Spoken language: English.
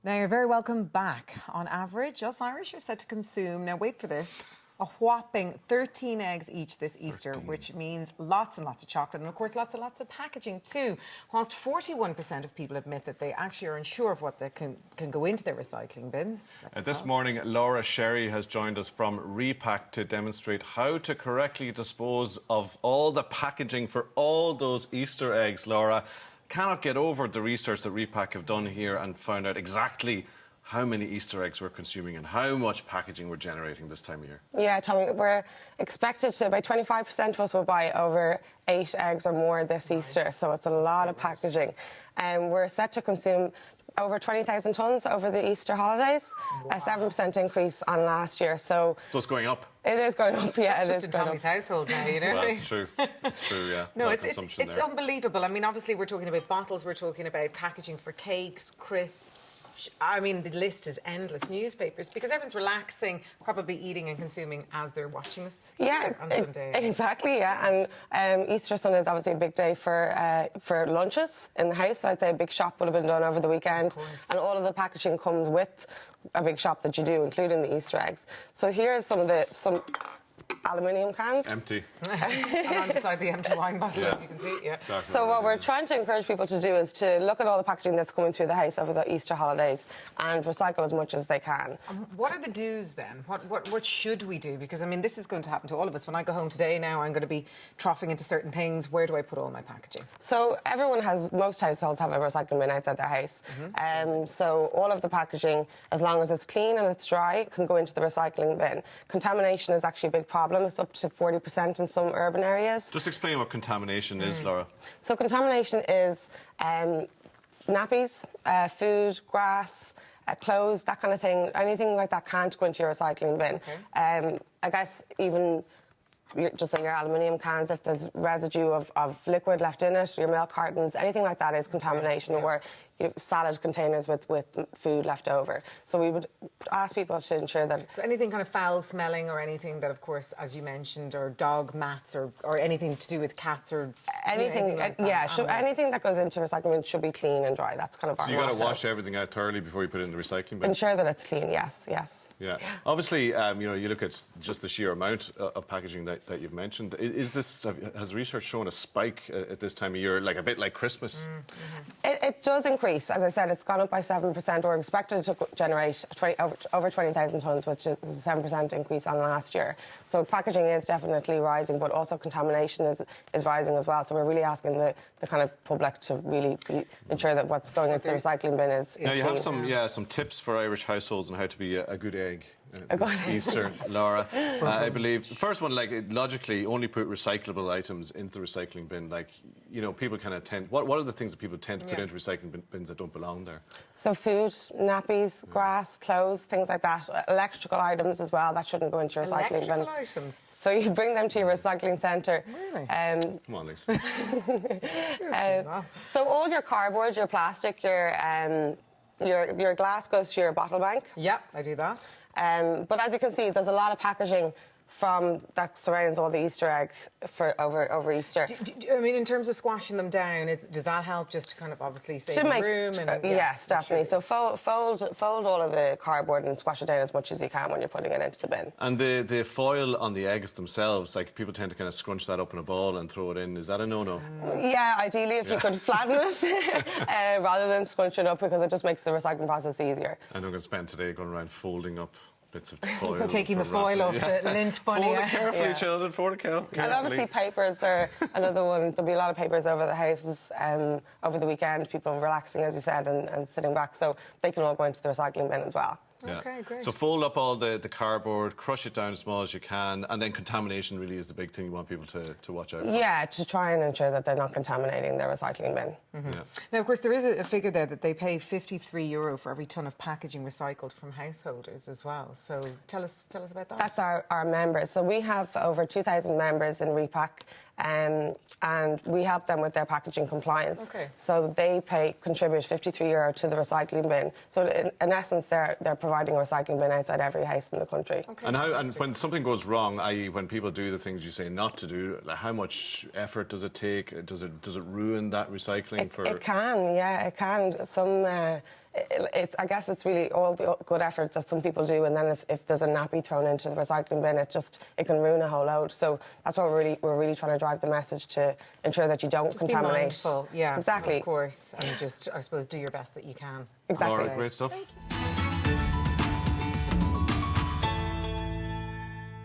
Now, you're very welcome back. On average, us Irish are set to consume, now wait for this, a whopping 13 eggs each this Easter, which means lots and lots of chocolate and, of course, lots and lots of packaging too. Whilst 41% of people admit that they actually are unsure of what they can go into their recycling bins. This morning, Laura Sherry has joined us from Repak to demonstrate how to correctly dispose of all the packaging for all those Easter eggs. Laura, cannot get over the research that Repak have done here and found out exactly how many Easter eggs we're consuming and how much packaging we're generating this time of year. Yeah, Tommy, we're expected to, by 25% of us will buy over 8 eggs or more this Easter, so it's a lot of packaging. We're set to consume over 20,000 tonnes over the Easter holidays, a 7% increase on last year. So it's going up? It is going up, yeah. It's just in Tommy's household now, you know. Well, that's true. It's true, yeah. No, it's unbelievable. I mean, obviously, we're talking about bottles, we're talking about packaging for cakes, crisps. I mean, the list is endless. Newspapers, because everyone's relaxing, probably eating and consuming as they're watching us. Yeah, exactly, yeah. And Easter Sunday is obviously a big day for lunches in the house. So I'd say a big shop would have been done over the weekend. And all of the packaging comes with a big shop that you do, including the Easter eggs. So here's some aluminium cans. Empty. And on the side, the empty wine bottle, as you can see. Yeah. So what we're trying to encourage people to do is to look at all the packaging that's coming through the house over the Easter holidays and recycle as much as they can. What are the do's then? What should we do? Because, I mean, this is going to happen to all of us. When I go home today now, I'm going to be troughing into certain things. Where do I put all my packaging? So most households have a recycling bin outside their house. So all of the packaging, as long as it's clean and it's dry, can go into the recycling bin. Contamination is actually a big problem. It's up to 40% in some urban areas. Just explain what contamination is, Laura. So contamination is nappies, food, grass, clothes, that kind of thing. Anything like that can't go into your recycling bin. Okay. I guess even just in your aluminium cans, if there's residue of liquid left in it, your milk cartons, anything like that is contamination, or salad containers with food left over. So we would ask people to ensure that... So anything kind of foul smelling or anything that, of course, as you mentioned, or dog mats or anything to do with cats or... Anything, like anything that goes into recycling bin should be clean and dry. That's kind of our So you've got to wash everything out thoroughly before you put it in the recycling bin? Ensure that it's clean, yes. Yeah. Obviously, you look at just the sheer amount of packaging that you've mentioned. Has research shown a spike at this time of year, like a bit like Christmas? It does increase. As I said, it's gone up by 7%. We're expected to generate over 20,000 tonnes, which is a 7% increase on last year. So packaging is definitely rising, but also contamination is rising as well. So we're really asking the kind of public to really ensure that what's going into the recycling bin is Now, you clean. have some tips for Irish households on how to be a good egg. Easter, Laura. I believe the first one, logically, only put recyclable items into the recycling bin. People kind of tend. What are the things that people tend to put into recycling bins that don't belong there? So food, nappies, grass, clothes, things like that. Electrical items as well, that shouldn't go into your recycling bin. Electrical items? So you bring them to your recycling centre. Really? Come on, Lisa. So all your cardboard, your plastic, your glass goes to your bottle bank. Yeah, I do that. But as you can see, there's a lot of packaging that surrounds all the Easter eggs for over Easter. I mean, in terms of squashing them down, does that help just to kind of obviously save room? Yes, definitely. So fold all of the cardboard and squash it down as much as you can when you're putting it into the bin. And the foil on the eggs themselves, people tend to kind of scrunch that up in a ball and throw it in. Is that a no-no? Yeah, ideally if you could flatten it rather than scrunch it up, because it just makes the recycling process easier. I'm going to spend today going around folding up bits of foil. Taking the foil off the lint bunny. Fold it carefully, children. Fold it carefully. And obviously papers are another one. There'll be a lot of papers over the houses over the weekend, people relaxing, as you said, and sitting back. So they can all go into the recycling bin as well. Yeah. Okay, great. So fold up all the cardboard, crush it down as small as you can, and then contamination really is the big thing you want people to watch out for. Yeah, to try and ensure that they're not contaminating their recycling bin. Yeah. Now, of course, there is a figure there that they pay €53 for every tonne of packaging recycled from householders as well. So tell us about that. That's our members. So we have over 2,000 members in Repak. And we help them with their packaging compliance. Okay. So they contribute €53 to the recycling bin. So in essence, they're providing a recycling bin outside every house in the country. Okay. And when something goes wrong, i.e. when people do the things you say not to do, how much effort does it take? Does it ruin that recycling? It can, yeah, it can. I guess it's really all the good effort that some people do, and then if there's a nappy thrown into the recycling bin, it can ruin a whole load. So that's what we're really trying to drive the message to ensure that you don't contaminate. Be mindful, yeah, exactly, of course, and just I suppose do your best that you can. Exactly. Laura, great stuff.